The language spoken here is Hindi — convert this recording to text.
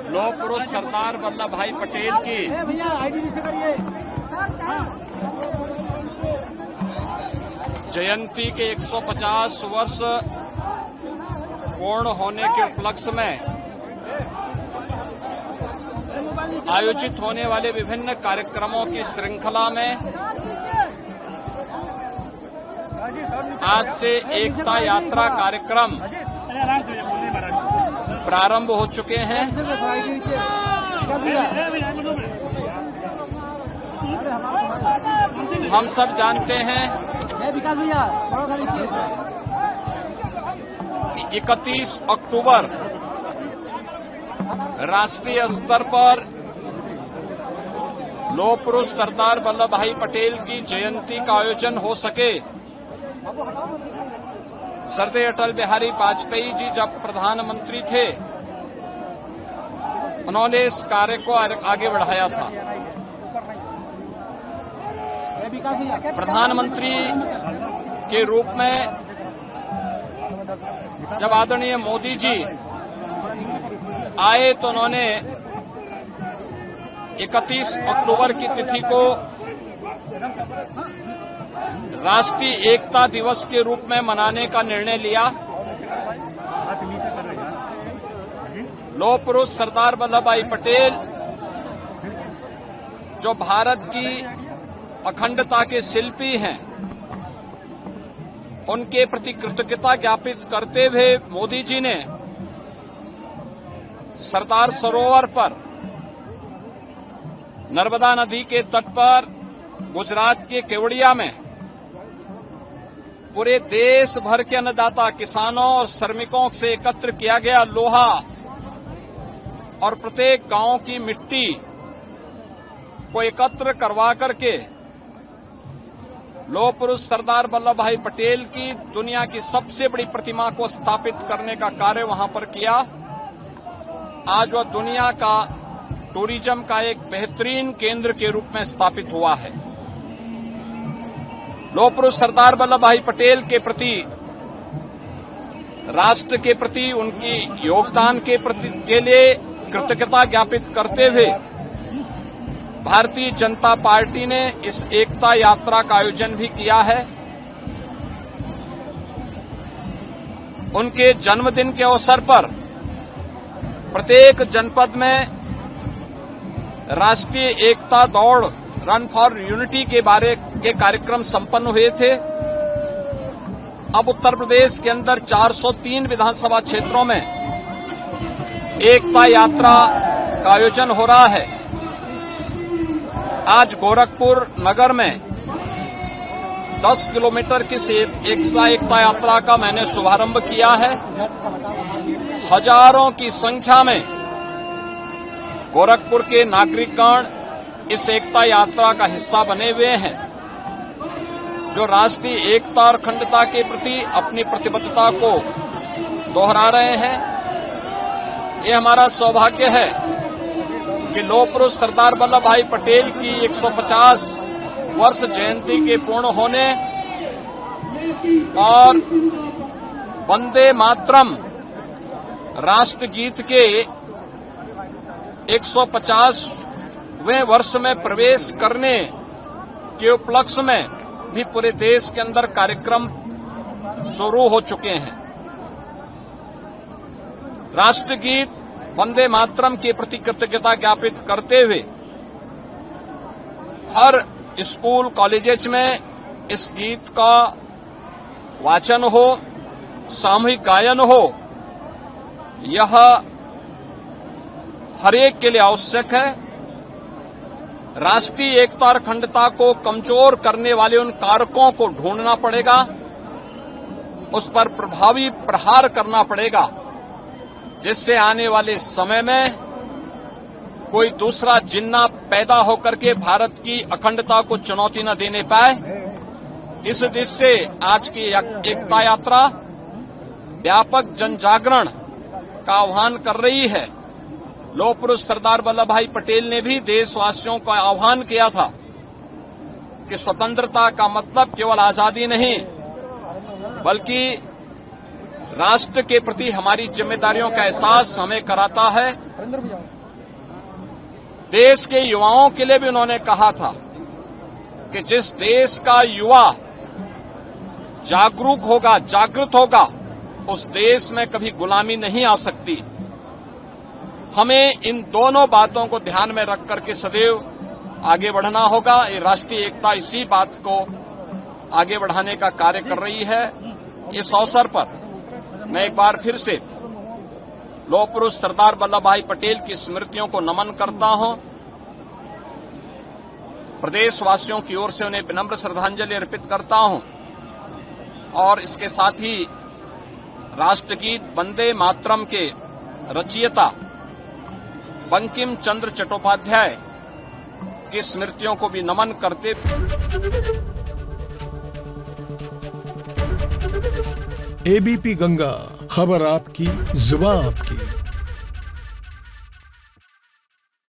लौह पुरुष सरदार वल्लभ भाई पटेल की जयंती के 150 वर्ष पूर्ण होने के उपलक्ष्य में आयोजित होने वाले विभिन्न कार्यक्रमों की श्रृंखला में आज से एकता यात्रा कार्यक्रम प्रारंभ हो चुके हैं। हम सब जानते हैं कि 31 अक्टूबर राष्ट्रीय स्तर पर लौह पुरुष सरदार वल्लभ भाई पटेल की जयंती का आयोजन हो सके। सरदार अटल बिहारी वाजपेयी जी जब प्रधानमंत्री थे, उन्होंने इस कार्य को आगे बढ़ाया था। प्रधानमंत्री के रूप में जब आदरणीय मोदी जी आए तो उन्होंने 31 अक्टूबर की तिथि को राष्ट्रीय एकता दिवस के रूप में मनाने का निर्णय लिया। लौह पुरुष सरदार वल्लभ भाई पटेल जो भारत की अखंडता के शिल्पी हैं, उनके प्रति कृतज्ञता ज्ञापित करते हुए मोदी जी ने सरदार सरोवर पर नर्मदा नदी के तट पर गुजरात के केवड़िया में पूरे देश भर के अन्नदाता किसानों और श्रमिकों से एकत्र किया गया लोहा और प्रत्येक गांव की मिट्टी को एकत्र करवा करके लौह पुरुष सरदार वल्लभ भाई पटेल की दुनिया की सबसे बड़ी प्रतिमा को स्थापित करने का कार्य वहां पर किया। आज वह दुनिया का टूरिज्म का एक बेहतरीन केंद्र के रूप में स्थापित हुआ है। लौह पुरुष सरदार वल्लभ भाई पटेल के प्रति, राष्ट्र के प्रति उनकी योगदान के लिए कृतज्ञता ज्ञापित करते हुए भारतीय जनता पार्टी ने इस एकता यात्रा का आयोजन भी किया है। उनके जन्मदिन के अवसर पर प्रत्येक जनपद में राष्ट्रीय एकता दौड़ रन फॉर यूनिटी के कार्यक्रम संपन्न हुए थे। अब उत्तर प्रदेश के अंदर 403 विधानसभा क्षेत्रों में एकता यात्रा का आयोजन हो रहा है। आज गोरखपुर नगर में 10 किलोमीटर की एकता यात्रा का मैंने शुभारंभ किया है। हजारों की संख्या में गोरखपुर के नागरिकगण इस एकता यात्रा का हिस्सा बने हुए हैं, जो राष्ट्रीय एकता और अखंडता के प्रति अपनी प्रतिबद्धता को दोहरा रहे हैं। ये हमारा सौभाग्य है कि लौह पुरुष सरदार वल्लभ भाई पटेल की 150 वर्ष जयंती के पूर्ण होने और वंदे मातरम राष्ट्रगीत के 150वें वर्ष में प्रवेश करने के उपलक्ष्य में भी पूरे देश के अंदर कार्यक्रम शुरू हो चुके हैं। राष्ट्रगीत वंदे मातरम के प्रति कृतज्ञता ज्ञापित करते हुए हर स्कूल कॉलेजेस में इस गीत का वाचन हो, सामूहिक गायन हो, यह हर एक के लिए आवश्यक है। राष्ट्रीय एकता और अखंडता को कमजोर करने वाले उन कारकों को ढूंढना पड़ेगा, उस पर प्रभावी प्रहार करना पड़ेगा, जिससे आने वाले समय में कोई दूसरा जिन्ना पैदा होकर के भारत की अखंडता को चुनौती न देने पाए। इस दृष्टि से आज की एकता यात्रा व्यापक जन जागरण का आह्वान कर रही है। लौह पुरुष सरदार वल्लभ भाई पटेल ने भी देशवासियों का आह्वान किया था कि स्वतंत्रता का मतलब केवल आजादी नहीं, बल्कि राष्ट्र के प्रति हमारी जिम्मेदारियों का एहसास हमें कराता है। देश के युवाओं के लिए भी उन्होंने कहा था कि जिस देश का युवा जागरूक होगा, जागृत होगा, उस देश में कभी गुलामी नहीं आ सकती। हमें इन दोनों बातों को ध्यान में रख करके सदैव आगे बढ़ना होगा। ये राष्ट्रीय एकता इसी बात को आगे बढ़ाने का कार्य कर रही है। इस अवसर पर मैं एक बार फिर से लौह पुरुष सरदार वल्लभ भाई पटेल की स्मृतियों को नमन करता हूं। प्रदेशवासियों की ओर से उन्हें विनम्र श्रद्धांजलि अर्पित करता हूं और इसके साथ ही राष्ट्रगीत वंदे मातरम के रचयिता बंकिम चंद्र चट्टोपाध्याय की स्मृतियों को भी नमन करते। एबीपी गंगा, खबर आपकी, जुबान आपकी।